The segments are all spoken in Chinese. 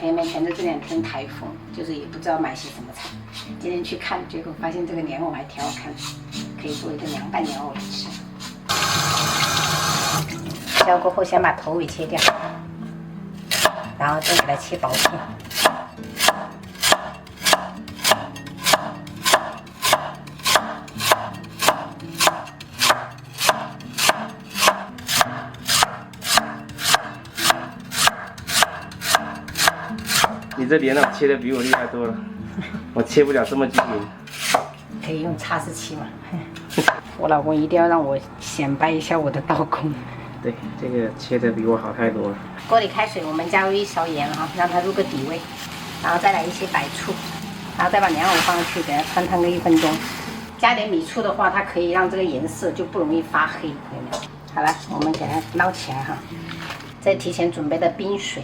面前的这2天台风，就是也不知道买些什么菜。今天去看，结果发现这个莲藕还挺好看的，可以做一个凉拌莲藕来吃。削过后，先把头尾切掉，然后再给它切薄片。你这莲藕切的比我厉害多了，我切不了这么均匀。可以用叉14嘛？我老公一定要让我显摆一下我的刀工。对，这个切的比我好太多了。锅里开水，我们加入1勺盐哈，让它入个底味，然后再来一些白醋，然后再把莲藕放上去，给它汆烫个1分钟。加点米醋的话，它可以让这个颜色就不容易发黑。有没有？好了，我们给它捞起来哈。这提前准备的冰水。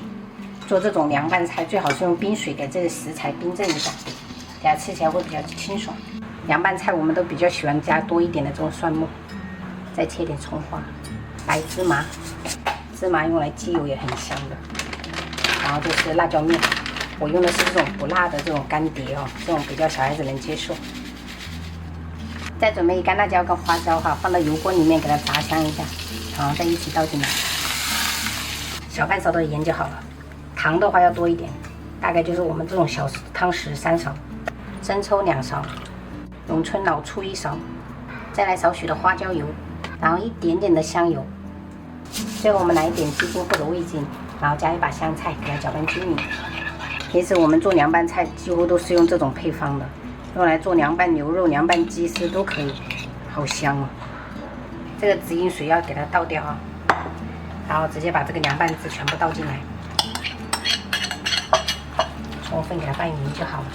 做这种凉拌菜最好是用冰水给这个食材冰镇一下，给它吃起来会比较清爽。凉拌菜我们都比较喜欢加多一点的这种蒜末，再切点葱花、白芝麻，芝麻用来鸡油也很香的。然后就是辣椒面，我用的是这种不辣的这种干碟哦，这种比较小孩子能接受。再准备干辣椒跟花椒哈，放到油锅里面给它炸香一下，然后再一起倒进来，小半勺的盐就好了。糖的话要多一点，大概就是我们这种小汤匙3勺，生抽2勺，永春老醋1勺，再来少许的花椒油，然后一点点的香油，最后我们来一点鸡精或者味精，然后加一把香菜，给它搅拌均匀。平时我们做凉拌菜几乎都是用这种配方的，用来做凉拌牛肉、凉拌鸡丝都可以，好香哦。这个直饮水要给它倒掉啊，然后直接把这个凉拌汁全部倒进来。充分给它拌匀就好了。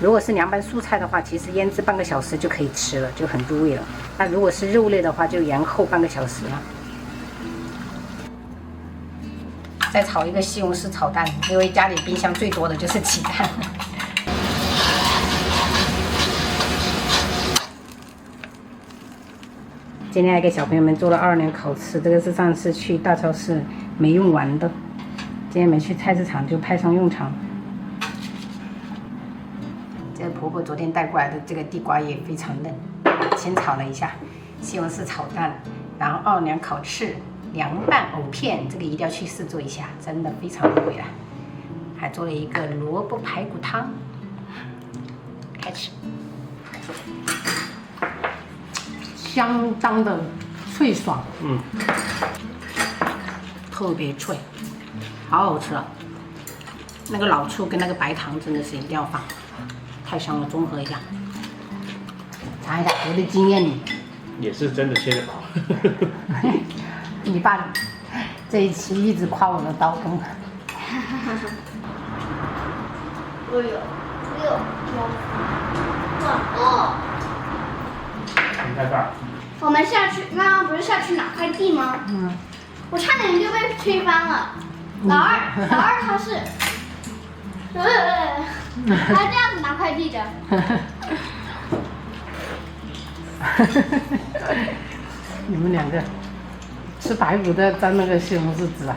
如果是凉拌蔬菜的话，其实腌制半个小时就可以吃了，就很入味了。那如果是肉类的话，就延后半个小时了。再炒一个西红柿炒蛋，因为家里冰箱最多的就是鸡蛋。今天还给小朋友们做了2年烤翅，这个是上次去大超市没用完的，今天没去菜市场就派上用场。这个婆婆昨天带过来的这个地瓜也非常嫩，先炒了一下西红柿炒蛋，然后2年烤翅、凉拌藕片，这个一定要去试做一下，真的非常入味了。还做了一个萝卜排骨汤，开吃。相当的脆爽，特别脆，好好吃啊！那个老醋跟那个白糖真的是一定要放，太香了，综合一下。尝一下我的经验里，也是真的切得好。你爸这一期一直夸我的刀工。太大。我们下去，刚刚不是下去拿快递吗？我差点就被推翻了。老二他是，他这样子拿快递的。你们2个吃排骨都要沾那个西红柿籽啊？